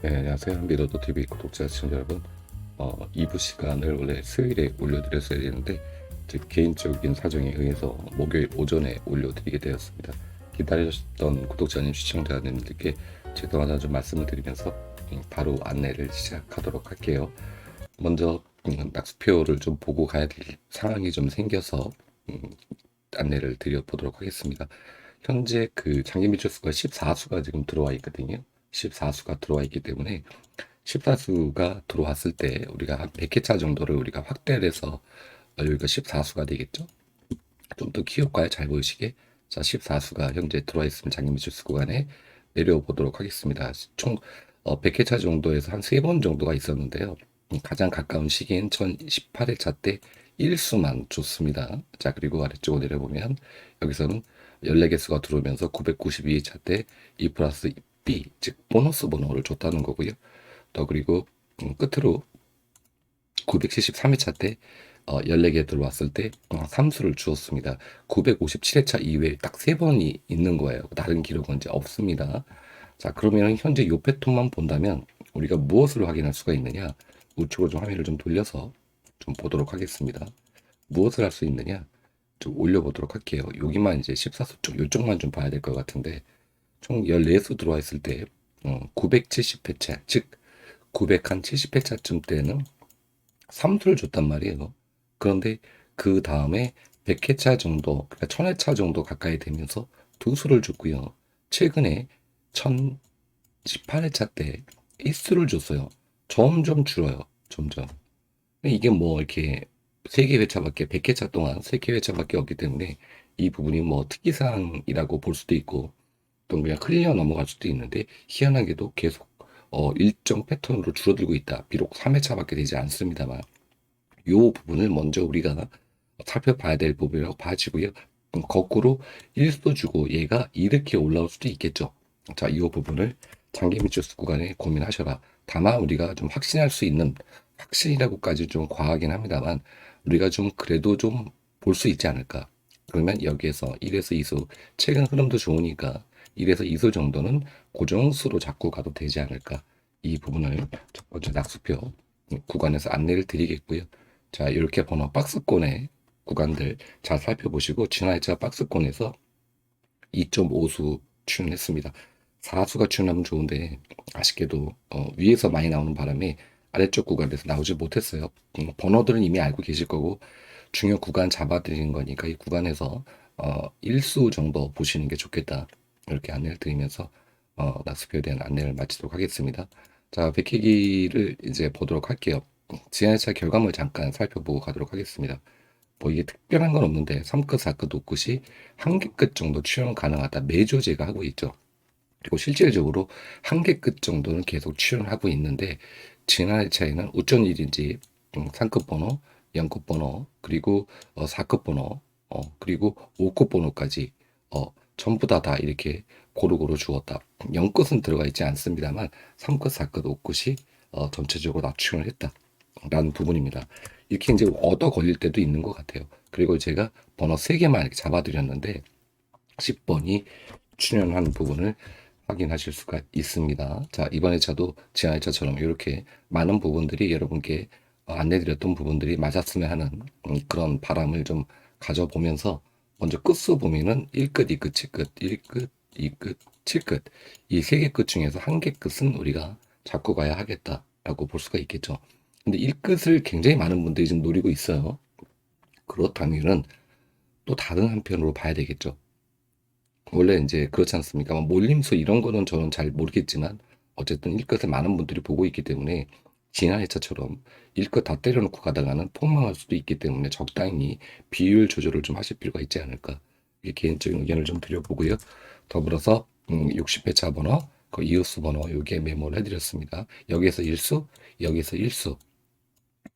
네, 안녕하세요. 한비로도TV 구독자 시청자 여러분. 2부 시간을 원래 수요일에 올려드렸어야 되는데 제 개인적인 사정에 의해서 목요일 오전에 올려드리게 되었습니다. 기다리셨던 구독자님, 시청자님들께 죄송하다는 좀 말씀을 드리면서 바로 안내를 시작하도록 할게요. 먼저 낙수표를 좀 보고 가야 될 상황이 좀 생겨서 안내를 드려보도록 하겠습니다. 현재 그 장기밀출수가 14수가 지금 들어와 있거든요. 14수가 들어와 있기 때문에 14수가 들어왔을 때 우리가 한 100회차 정도를 우리가 확대를 해서 여기가 14수가 되겠죠. 좀 더 키울까요? 잘 보이시게. 자, 14수가 현재 들어와 있으면 장기밀출수 구간에 내려오 보도록 하겠습니다. 총 100회차 정도에서 한 3번 정도가 있었는데요. 가장 가까운 시기엔 1018회차 때 1수만 줬습니다. 자, 그리고 아래쪽으로 내려보면 여기서는 14개수가 들어오면서 992회차 때 2 플러스 B, 즉 보너스 번호를 줬다는 거고요. 또 그리고 끝으로 973회차 때 14개 들어왔을 때 3수를 주었습니다. 957회차 이후에 딱 3번이 있는 거예요. 다른 기록은 이제 없습니다. 자, 그러면 현재 요 패턴만 본다면 우리가 무엇을 확인할 수가 있느냐? 우측으로 좀 화면을 좀 돌려서 좀 보도록 하겠습니다. 무엇을 할 수 있느냐? 좀 올려보도록 할게요. 여기만 이제 14수 쪽, 요쪽만 좀 봐야 될 것 같은데 총 14수 들어와 있을 때 970회차, 즉 970회차쯤 때는 3수를 줬단 말이에요. 그런데 그 다음에 100회차 정도, 그러니까 1000회차 정도 가까이 되면서 2수를 줬고요. 최근에 1018회차 때 1수를 줬어요. 점점 줄어요. 점점. 이게 뭐 이렇게 3개 회차밖에 100회차 동안 3개 회차밖에 없기 때문에 이 부분이 뭐 특이사항이라고 볼 수도 있고 또 그냥 흘려 넘어갈 수도 있는데 희한하게도 계속 일정 패턴으로 줄어들고 있다. 비록 3회차밖에 되지 않습니다만 이 부분을 먼저 우리가 살펴봐야 될 부분이라고 봐지고요. 거꾸로 1수 주고 얘가 이렇게 올라올 수도 있겠죠. 자, 이 부분을 장기밀출수 구간에 고민하셔라. 다만 우리가 좀 확신할 수 있는, 확신이라고까지 좀 과하긴 합니다만 우리가 좀 그래도 좀 볼 수 있지 않을까. 그러면 여기에서 1에서 2수, 최근 흐름도 좋으니까 1에서 2수 정도는 고정수로 잡고 가도 되지 않을까. 이 부분을 첫 번째 낙수표 구간에서 안내를 드리겠고요. 자, 이렇게 번호 박스권의 구간들 잘 살펴보시고 진화일자 박스권에서 2.5수 출연했습니다. 4수가 출연하면 좋은데 아쉽게도 위에서 많이 나오는 바람에 아래쪽 구간에서 나오지 못했어요. 번호들은 이미 알고 계실 거고 중요 구간 잡아드리는 거니까 이 구간에서 1수 정도 보시는 게 좋겠다. 이렇게 안내를 드리면서 낙수표에 대한 안내를 마치도록 하겠습니다. 자, 백회기를 이제 보도록 할게요. 지하차 결과물 잠깐 살펴보고 가도록 하겠습니다. 뭐 이게 특별한 건 없는데 3끝, 4끝, 5끝이 한 개 끝 정도 출연 가능하다. 매주 제가 하고 있죠. 그리고 실질적으로 한 개 끝 정도는 계속 출연하고 있는데 지난해 차이는 어쩐 일인지 3끝 번호, 0끝 번호, 그리고 4끝 번호, 그리고 5끝 번호까지 전부 다 이렇게 고루고루 주었다. 0끝은 들어가 있지 않습니다만 3끝, 4끝, 5끝이 전체적으로 다 출연을 했다. 라는 부분입니다. 이렇게 이제 얻어 걸릴 때도 있는 것 같아요. 그리고 제가 번호 3개만 이렇게 잡아드렸는데 10번이 출연한 부분을 확인하실 수가 있습니다. 자, 이번 회차도 지난 회차처럼 이렇게 많은 부분들이 여러분께 안내드렸던 부분들이 맞았으면 하는 그런 바람을 좀 가져보면서 먼저 끝수 보면은 1끝, 2끝, 7끝, 1끝, 2끝, 7끝 이 3개 끝 중에서 한 개 끝은 우리가 잡고 가야 하겠다라고 볼 수가 있겠죠. 근데 1끝을 굉장히 많은 분들이 지금 노리고 있어요. 그렇다면은 또 다른 한편으로 봐야 되겠죠. 원래 이제 그렇지 않습니까? 뭐 몰림수 이런 거는 저는 잘 모르겠지만 어쨌든 1끝을 많은 분들이 보고 있기 때문에 지난 회차처럼 1끝 다 때려놓고 가다가는 폭망할 수도 있기 때문에 적당히 비율 조절을 좀 하실 필요가 있지 않을까. 이게 개인적인 의견을 좀 드려보고요. 더불어서 60회차 번호, 그 이웃수 번호 여기에 메모를 해드렸습니다. 여기에서 1수, 여기서 1수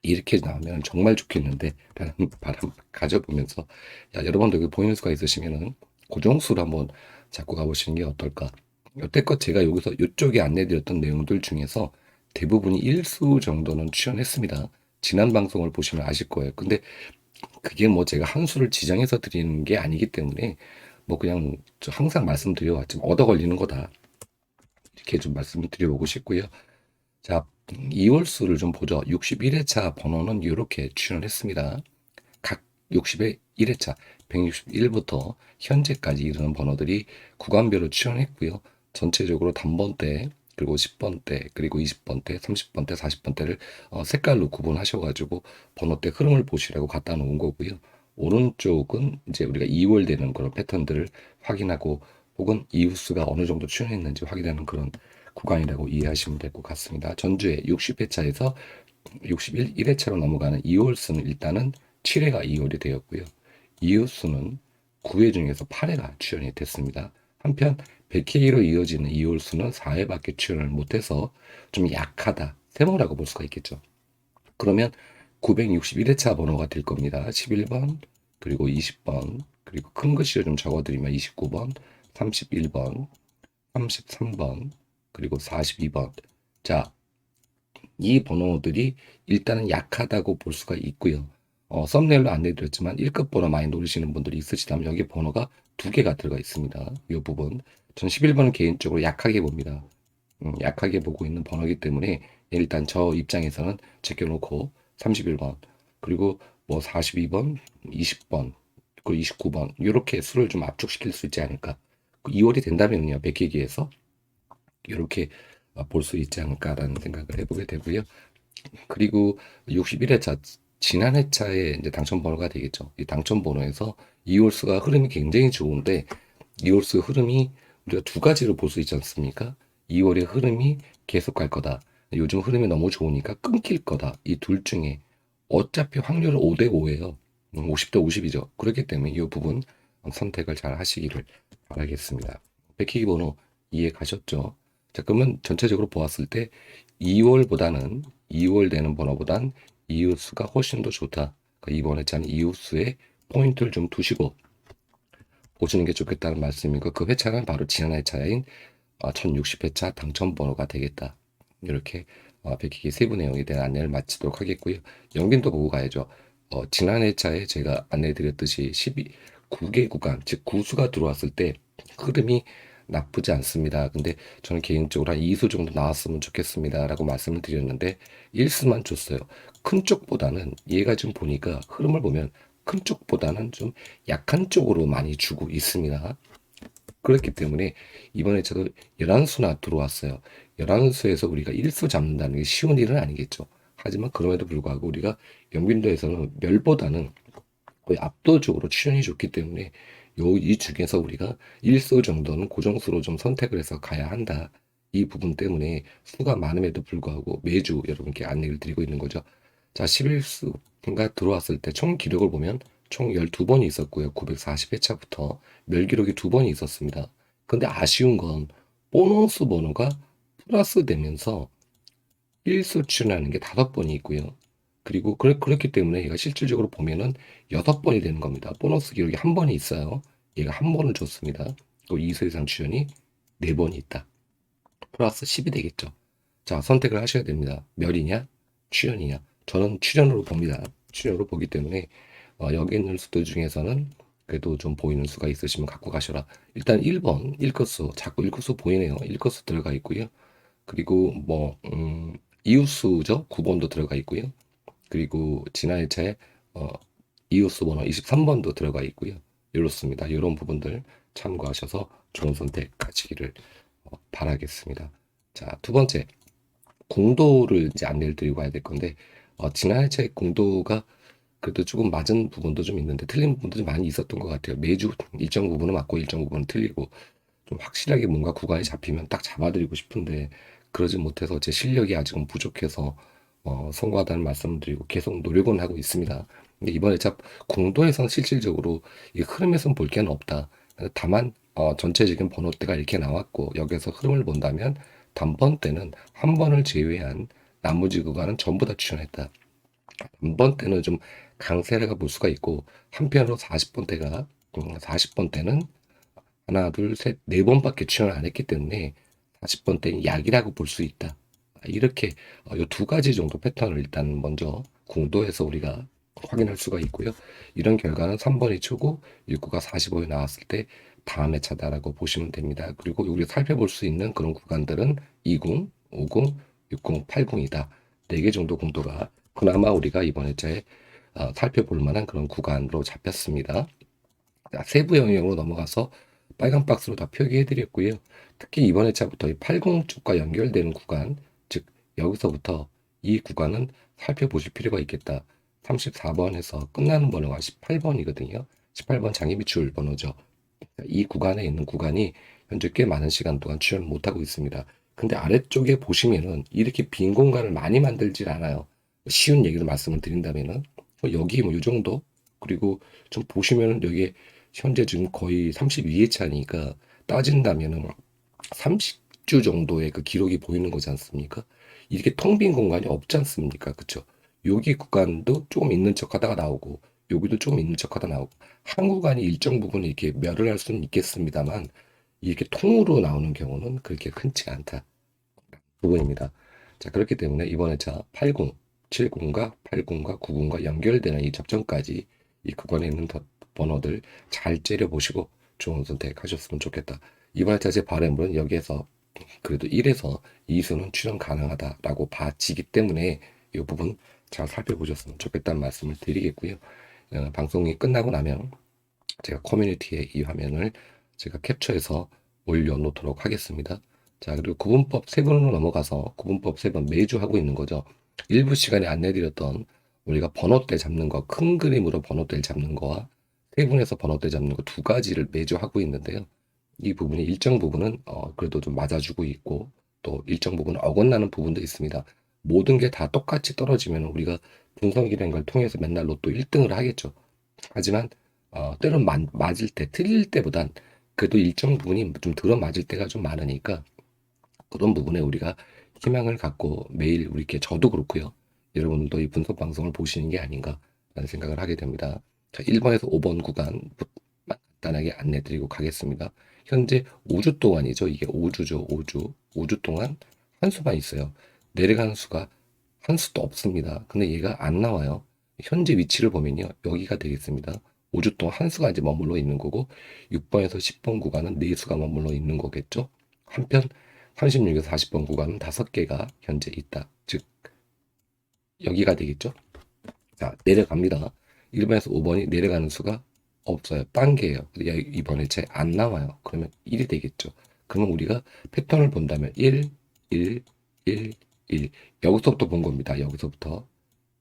이렇게 나오면 정말 좋겠는데 라는 바람 가져보면서 여러분들 여기 보이는 수가 있으시면은 고정수로 한번 잡고 가보시는 게 어떨까. 여태껏 제가 여기서 이쪽에 안내드렸던 내용들 중에서 대부분이 1수 정도는 출연했습니다. 지난 방송을 보시면 아실 거예요. 근데 그게 뭐 제가 한 수를 지정해서 드리는 게 아니기 때문에 뭐 그냥 저 항상 말씀드려왔지만 얻어 걸리는 거다. 이렇게 좀 말씀을 드려보고 싶고요. 자, 2홀수를 좀 보죠. 61회차 번호는 이렇게 출연했습니다. 각 61회차 161부터 현재까지 이르는 번호들이 구간별로 출연했고요. 전체적으로 단번대, 그리고 10번대, 그리고 20번대, 30번대, 40번대를 색깔로 구분하셔가지고 번호대 흐름을 보시라고 갖다 놓은 거고요. 오른쪽은 이제 우리가 2월 되는 그런 패턴들을 확인하고 혹은 이웃수가 어느 정도 출연했는지 확인하는 그런 구간이라고 이해하시면 될 것 같습니다. 전주에 60회차에서 61회차로 넘어가는 2홀수는 일단은 7회가 2홀이 되었고요. 이웃수는 9회 중에서 8회가 출연이 됐습니다. 한편 100K로 이어지는 2홀수는 4회밖에 출연을 못해서 좀 약하다. 세모라고 볼 수가 있겠죠. 그러면 961회차 번호가 될 겁니다. 11번, 그리고 20번, 그리고 큰 글씨로 좀 적어드리면 29번, 31번, 33번, 그리고 42번. 자, 이 번호들이 일단은 약하다고 볼 수가 있고요. 썸네일로 안내드렸지만 1급 번호 많이 노리시는 분들이 있으시다면 여기 번호가 두 개가 들어가 있습니다. 이 부분. 전 11번은 개인적으로 약하게 봅니다. 약하게 보고 있는 번호이기 때문에 일단 저 입장에서는 제껴놓고 31번, 그리고 뭐 42번, 20번, 그리고 29번 이렇게 수를 좀 압축시킬 수 있지 않을까. 2월이 된다면요, 백회기에서 이렇게 볼 수 있지 않을까라는 생각을 해보게 되고요. 그리고 61회차 지난 회차에 이제 당첨 번호가 되겠죠. 이 당첨 번호에서 이홀수가 흐름이 굉장히 좋은데 이홀수 흐름이 우리가 두 가지로 볼 수 있지 않습니까? 2월의 흐름이 계속 갈 거다. 요즘 흐름이 너무 좋으니까 끊길 거다. 이 둘 중에 어차피 확률은 5대 5예요. 50대 50이죠. 그렇기 때문에 이 부분 선택을 잘 하시기를 바라겠습니다. 백희기 번호 이해 가셨죠? 자, 그러면 전체적으로 보았을 때 2월보다는 2월 되는 번호보단 이웃수가 훨씬 더 좋다. 그러니까 이번 회차는 이웃수에 포인트를 좀 두시고 보시는 게 좋겠다는 말씀이고 그 회차는 바로 지난 회차인 1060회차 당첨 번호가 되겠다. 이렇게 백희기 세부 내용에 대한 안내를 마치도록 하겠고요. 연긴도 보고 가야죠. 지난 회차에 제가 안내드렸듯이 9개 구간, 즉 구수가 들어왔을 때 흐름이 나쁘지 않습니다. 근데 저는 개인적으로 한 2수 정도 나왔으면 좋겠습니다. 라고 말씀을 드렸는데 1수만 줬어요. 큰 쪽보다는 얘가 좀 보니까 흐름을 보면 큰 쪽보다는 좀 약한 쪽으로 많이 주고 있습니다. 그렇기 때문에 이번에 저도 11수나 들어왔어요. 11수에서 우리가 1수 잡는다는 게 쉬운 일은 아니겠죠. 하지만 그럼에도 불구하고 우리가 영빈도에서는 멸보다는 거의 압도적으로 출연이 좋기 때문에 이 중에서 우리가 1수 정도는 고정수로 좀 선택을 해서 가야 한다. 이 부분 때문에 수가 많음에도 불구하고 매주 여러분께 안내를 드리고 있는 거죠. 자, 11수가 들어왔을 때 총 기록을 보면 총 12번이 있었고요. 940회차부터 멸 기록이 2번이 있었습니다. 근데 아쉬운 건 보너스 번호가 플러스 되면서 1수 출연하는 게 5번이 있고요. 그리고 그렇기 때문에 얘가 실질적으로 보면은 6번이 되는 겁니다. 보너스 기록이 한 번이 있어요. 얘가 한 번을 줬습니다. 또 2수 이상 출연이 4번이 있다. 플러스 10이 되겠죠. 자, 선택을 하셔야 됩니다. 멸이냐, 출연이냐. 저는 출연으로 봅니다. 출연으로 보기 때문에 여기 있는 수들 중에서는 그래도 좀 보이는 수가 있으시면 갖고 가셔라. 일단 1번, 1컷수, 자꾸 1컷수 보이네요. 1컷수 들어가 있고요. 그리고 뭐, 이웃수죠. 9번도 들어가 있고요. 그리고 지난 회차에 이웃수 번호 23번도 들어가 있고요. 이렇습니다. 이런 부분들 참고하셔서 좋은 선택 하시기를 바라겠습니다. 자, 두 번째, 공도를 이제 안내를 드리고 가야 될 건데, 지난 회차에 공도가 그래도 조금 맞은 부분도 좀 있는데, 틀린 부분도 좀 많이 있었던 것 같아요. 매주 일정 부분은 맞고 일정 부분은 틀리고, 좀 확실하게 뭔가 구간이 잡히면 딱 잡아드리고 싶은데, 그러지 못해서 제 실력이 아직은 부족해서, 송구하다는 말씀을 드리고 계속 노력은 하고 있습니다. 근데 이번 회차 공도에서는 실질적으로 이 흐름에선 볼 게는 없다. 다만, 전체적인 번호대가 이렇게 나왔고, 여기서 흐름을 본다면, 단번 때는 한 번을 제외한 나머지 구간은 전부 다 출연했다. 단번 때는 좀 강세라고 볼 수가 있고 한편으로 40번 때가 40번 때는 하나 둘셋네 번밖에 출연을 안 했기 때문에 40번 때는 약이라고 볼 수 있다. 이렇게 이 두 가지 정도 패턴을 일단 먼저 공도에서 우리가 확인할 수가 있고요. 이런 결과는 3번이 초고 6구가 45에 나왔을 때 다음에 차다라고 보시면 됩니다. 그리고 우리가 살펴볼 수 있는 그런 구간들은 20, 50, 60, 80이다. 4개 정도 공도가 그나마 우리가 이번 회차에 살펴볼 만한 그런 구간으로 잡혔습니다. 자, 세부 영역으로 넘어가서 빨간 박스로 다 표기해 드렸고요. 특히 이번 회차부터 이 80 쪽과 연결되는 구간, 즉 여기서부터 이 구간은 살펴보실 필요가 있겠다. 34번에서 끝나는 번호가 18번이거든요. 18번 장애비출 번호죠. 이 구간에 있는 구간이 현재 꽤 많은 시간 동안 출연을 못하고 있습니다. 근데 아래쪽에 보시면은 이렇게 빈 공간을 많이 만들질 않아요. 쉬운 얘기를 말씀을 드린다면은 여기 뭐 이 정도, 그리고 좀 보시면은 여기 현재 지금 거의 32회차니까 따진다면은 30주 정도의 그 기록이 보이는 거지 않습니까? 이렇게 텅 빈 공간이 없지 않습니까? 그쵸? 여기 구간도 조금 있는 척 하다가 나오고, 여기도 조금 있는 척 하다 나오고, 한 구간이 일정 부분 이렇게 멸을 할 수는 있겠습니다만, 이렇게 통으로 나오는 경우는 그렇게 흔치 않다. 부분입니다. 자, 그렇기 때문에 이번에 자 80, 70과 80과 90과 연결되는 이 접점까지 이 구간에 있는 번호들 잘 째려보시고 좋은 선택하셨으면 좋겠다. 이번에 제 바람은 여기에서 그래도 1에서 2수는 출연 가능하다라고 봐지기 때문에 이 부분 잘 살펴보셨으면 좋겠다는 말씀을 드리겠고요. 방송이 끝나고 나면 제가 커뮤니티에 이 화면을 제가 캡처해서 올려놓도록 하겠습니다. 자, 그리고 구분법 세번으로 넘어가서 구분법 세 번 매주 하고 있는 거죠. 일부 시간에 안내드렸던 우리가 번호대 잡는 거, 큰 그림으로 번호대를 잡는 거와 세분에서 번호대 잡는 거 두 가지를 매주 하고 있는데요. 이 부분이 일정 부분은 그래도 좀 맞아주고 있고 또 일정 부분은 어긋나는 부분도 있습니다. 모든 게 다 똑같이 떨어지면 우리가 분석이라는 걸 통해서 맨날 로또 1등을 하겠죠. 하지만 때론 맞을 때, 틀릴 때보단 그래도 일정 부분이 좀 들어맞을 때가 좀 많으니까 그런 부분에 우리가 희망을 갖고 매일 우리 이렇게 저도 그렇고요. 여러분들도 이 분석 방송을 보시는 게 아닌가라는 생각을 하게 됩니다. 자, 1번에서 5번 구간만 간단하게 안내 드리고 가겠습니다. 현재 5주 동안이죠. 이게 5주죠. 5주. 5주 동안 한 수만 있어요. 내려가는 수가 한 수도 없습니다. 근데 얘가 안 나와요. 현재 위치를 보면요. 여기가 되겠습니다. 5주 동안 한 수가 이제 머물러 있는 거고 6번에서 10번 구간은 4수가 머물러 있는 거겠죠. 한편 36에서 40번 구간은 5개가 현재 있다. 즉 여기가 되겠죠. 자, 내려갑니다. 1번에서 5번이 내려가는 수가 없어요. 딴 게예요. 이번에 제 안 나와요. 그러면 1이 되겠죠. 그러면 우리가 패턴을 본다면 1, 1, 1, 1. 여기서부터 본 겁니다. 여기서부터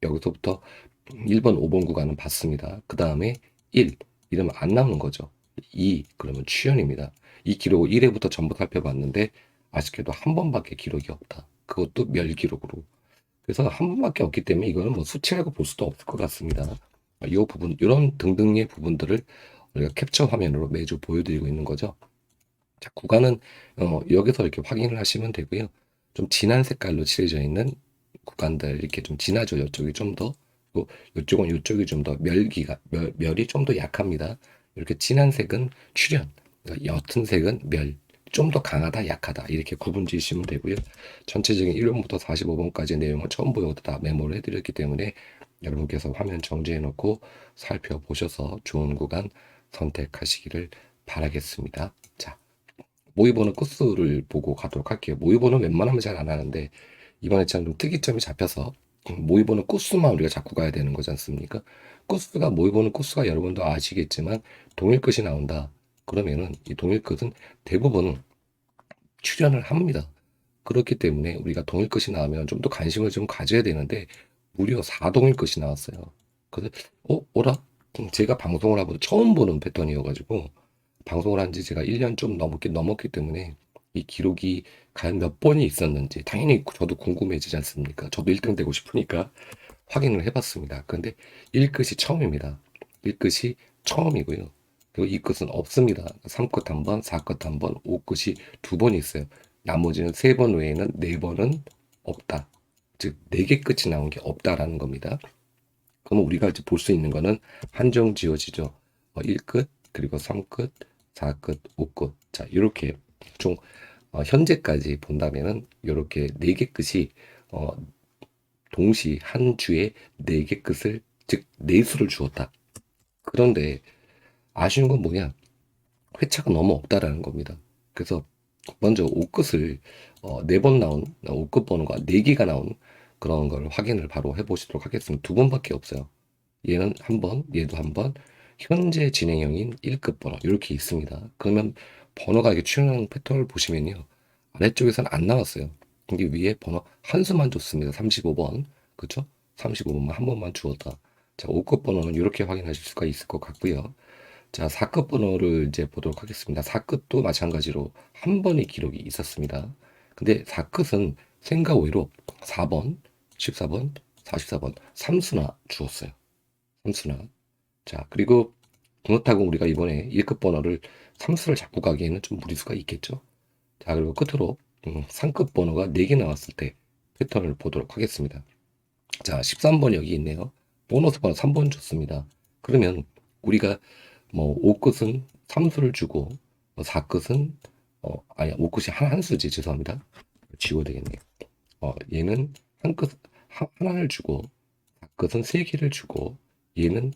1번, 5번 구간은 봤습니다. 그 다음에 1, 이러면 안 나오는 거죠. 2, 그러면 추연입니다. 이 기록을 1회부터 전부 살펴봤는데 아쉽게도 한 번밖에 기록이 없다. 그것도 멸 기록으로. 그래서 한 번밖에 없기 때문에 이거는 뭐 수치라고 볼 수도 없을 것 같습니다. 이 부분, 이런 등등의 부분들을 우리가 캡처 화면으로 매주 보여드리고 있는 거죠. 자, 구간은 여기서 이렇게 확인을 하시면 되고요. 좀 진한 색깔로 칠해져 있는 구간들 이렇게 좀 진하죠. 이쪽이 좀 더. 그리고 이쪽이 좀 더 멸이 좀 더 약합니다. 이렇게 진한 색은 출현, 그러니까 옅은 색은 멸. 좀 더 강하다, 약하다 이렇게 구분 지으시면 되고요. 전체적인 1번부터 45번까지 내용을 전부 다 메모를 해드렸기 때문에 여러분께서 화면 정지해 놓고 살펴보셔서 좋은 구간 선택하시기를 바라겠습니다. 자, 모의번호 끝수를 보고 가도록 할게요. 모의번호 웬만하면 잘 안 하는데 이번에 참 특이점이 잡혀서 모의번호 끝수만 우리가 잡고 가야 되는 거지 않습니까? 끝수가 모의번호 끝수가 여러분도 아시겠지만 동일 끝이 나온다. 그러면은 이 동일 끝은 대부분 출연을 합니다. 그렇기 때문에 우리가 동일 끝이 나오면 좀 더 관심을 좀 가져야 되는데 무려 4동일 끝이 나왔어요. 그래서 어라? 제가 방송을 하고 처음 보는 패턴이어가지고 방송을 한 지 제가 1년 좀 넘었기 때문에 이 기록이 과연 몇 번이 있었는지 당연히 저도 궁금해지지 않습니까? 저도 1등 되고 싶으니까 확인을 해봤습니다. 근데 1끝이 처음입니다. 1끝이 처음이고요. 그리고 이 끝은 없습니다. 3끝 한 번, 4끝 한 번, 5끝이 두 번 있어요. 나머지는 3번 외에는 4번은 없다. 즉, 4개 끝이 나온 게 없다라는 겁니다. 그럼 우리가 이제 볼 수 있는 거는 한정 지어지죠. 1끝, 그리고 3끝, 4끝, 5끝. 자, 이렇게 총 현재까지 본다면은 이렇게 4개 끝이 어, 동시 한 주에 4개 끝을 즉 4수를 주었다. 그런데 아쉬운 건 뭐냐? 회차가 너무 없다라는 겁니다. 그래서 먼저 옷끝을 4번 나온 옷끝 번호가 4개가 나온 그런 걸 확인을 바로 해보시도록 하겠습니다. 두 번밖에 없어요. 얘는 한 번, 얘도 한 번, 현재 진행형인 1급 번호 이렇게 있습니다. 그러면 번호가 이렇게 출현하는 패턴을 보시면요. 아래쪽에서는 안 나왔어요. 근데 위에 번호 한 수만 줬습니다. 35번. 그쵸? 35번만 한 번만 주었다. 자, 5급 번호는 이렇게 확인하실 수가 있을 것 같고요. 자, 4급 번호를 이제 보도록 하겠습니다. 4급도 마찬가지로 한 번의 기록이 있었습니다. 근데 4급은 생각 외로 4번, 14번, 44번, 3수나 주었어요. 3수나. 자, 그리고 그렇다고 우리가 이번에 1급 번호를 3수를 잡고 가기에는 좀 무리수가 있겠죠. 자, 그리고 끝으로 3급 번호가 4개 나왔을 때 패턴을 보도록 하겠습니다. 자, 13번 여기 있네요. 보너스 번호 3번 줬습니다. 그러면 우리가 뭐 5끝은 3수를 주고 4끝은 아니 5끝이 한 수지 죄송합니다. 지워야 되겠네요. 얘는 한 끝 하나를 주고 4끝은 3개를 주고 얘는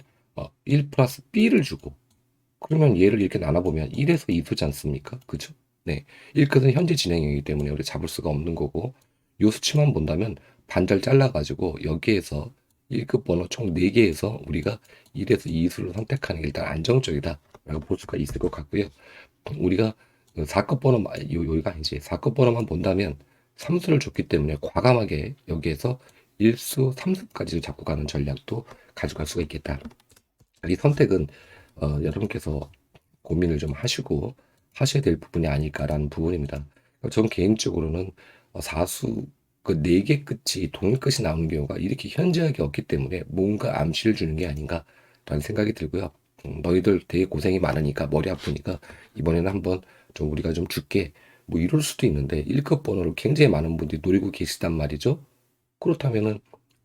1 플러스 B를 주고 그러면 얘를 이렇게 나눠보면 1에서 2수지 않습니까? 그죠? 네. 1끝은 현재 진행형이기 때문에 우리 잡을 수가 없는 거고 요 수치만 본다면 반절 잘라가지고 여기에서 1급 번호 총 4개에서 우리가 1에서 2수를 선택하는 게 일단 안정적이다 라고 볼 수가 있을 것 같고요. 우리가 4급 번호, 여기가 아니지 4급 번호만 본다면 3수를 줬기 때문에 과감하게 여기에서 1수, 3수까지도 잡고 가는 전략도 가져갈 수가 있겠다. 이 선택은 여러분께서 고민을 좀 하시고 하셔야 될 부분이 아닐까라는 부분입니다. 저는 개인적으로는 사수 그 4개 끝이 동일 끝이 나오는 경우가 이렇게 현저하게 없기 때문에 뭔가 암시를 주는 게 아닌가라는 생각이 들고요. 너희들 되게 고생이 많으니까 머리 아프니까 이번에는 한번 좀 우리가 좀 줄게 뭐 이럴 수도 있는데 1급 번호를 굉장히 많은 분들이 노리고 계시단 말이죠. 그렇다면은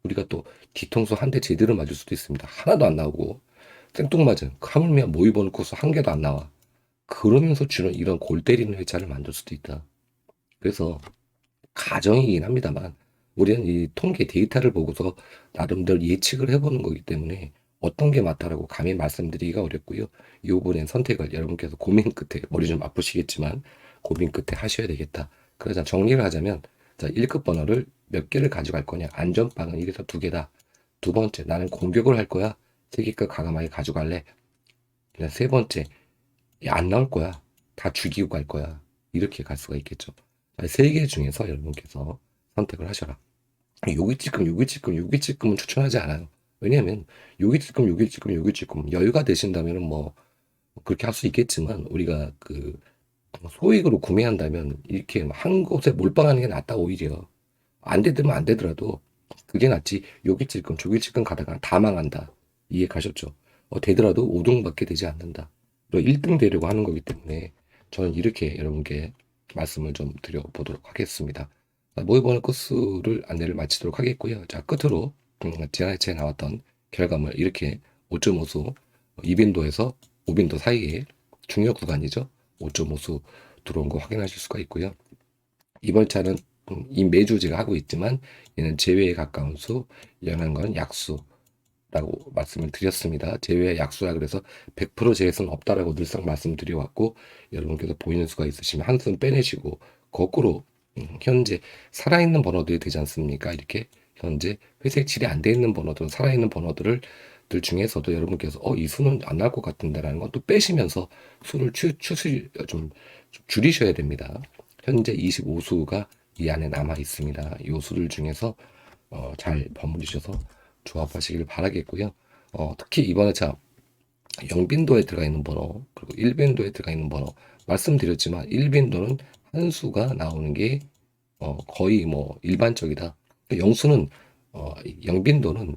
우리가 또 뒤통수 한 대 제대로 맞을 수도 있습니다. 하나도 안 나오고 생뚱맞은 하물며 모의번호 코스 한 개도 안 나와. 그러면서 주는 이런 골 때리는 회차를 만들 수도 있다. 그래서 가정이긴 합니다만 우리는 이 통계 데이터를 보고서 나름대로 예측을 해보는 거기 때문에 어떤 게 맞다라고 감히 말씀드리기가 어렵고요. 이 부분엔 선택을 여러분께서 고민 끝에 머리 좀 아프시겠지만 고민 끝에 하셔야 되겠다. 그래서 정리를 하자면 자, 1급 번호를 몇 개를 가져갈 거냐. 안전빵은 1에서 2개다. 두 번째, 나는 공격을 할 거야. 3개껏 과감하게 가져갈래. 그냥 세 번째, 안 나올 거야. 다 죽이고 갈 거야. 이렇게 갈 수가 있겠죠. 세 개 중에서 여러분께서 선택을 하셔라. 요기찌끔, 요기찌끔, 요기찌끔은 추천하지 않아요. 왜냐하면 요기찌끔, 요기찌끔, 요기찌끔 여유가 되신다면 뭐 그렇게 할 수 있겠지만 우리가 그 소액으로 구매한다면 이렇게 한 곳에 몰빵하는 게 낫다 오히려. 안 되더면 안 되더라도 그게 낫지. 요기찔끔 조기찔끔 가다가 다 망한다. 이해 가셨죠? 되더라도 5등밖에 되지 않는다. 1등 되려고 하는 거기 때문에 저는 이렇게 여러분께 말씀을 좀 드려보도록 하겠습니다. 모의번호 끝수를 안내를 마치도록 하겠고요. 자, 끝으로 지난해에 나왔던 결과물 이렇게 5.5수 2빈도에서 5빈도 사이에 중요 구간이죠. 5.5수 들어온 거 확인하실 수가 있고요. 이번 차는 이 매주 제가 하고 있지만 얘는 제외에 가까운 수, 연한 건 약수라고 말씀을 드렸습니다. 제외 약수라 그래서 100% 제외수는 없다라고 늘상 말씀드려왔고 여러분께서 보이는 수가 있으시면 한 수는 빼내시고 거꾸로 현재 살아있는 번호들이 되지 않습니까? 이렇게 현재 회색 칠이 안 돼 있는 번호들, 살아있는 번호들을 들 중에서도 여러분께서 이 수는 안 나올 것 같은데라는 건 또 빼시면서 수를 좀 줄이셔야 됩니다. 현재 25수가 이 안에 남아 있습니다. 이 수들 중에서 잘 버무리셔서 조합하시길 바라겠고요. 특히 이번에 자 0빈도에 들어가 있는 번호 그리고 1빈도에 들어가 있는 번호 말씀드렸지만 1빈도는 한 수가 나오는 게 거의 뭐 일반적이다. 영수는 0빈도는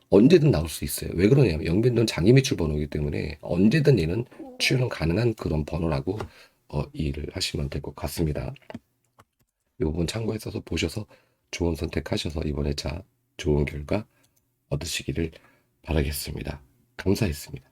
언제든 나올 수 있어요. 왜 그러냐면 영빈도는 장기 매출 번호이기 때문에 언제든 얘는 출연 가능한 그런 번호라고 이해를 하시면 될 것 같습니다. 이 부분 참고해서 보셔서 좋은 선택하셔서 이번에 자 좋은 결과 얻으시기를 바라겠습니다. 감사했습니다.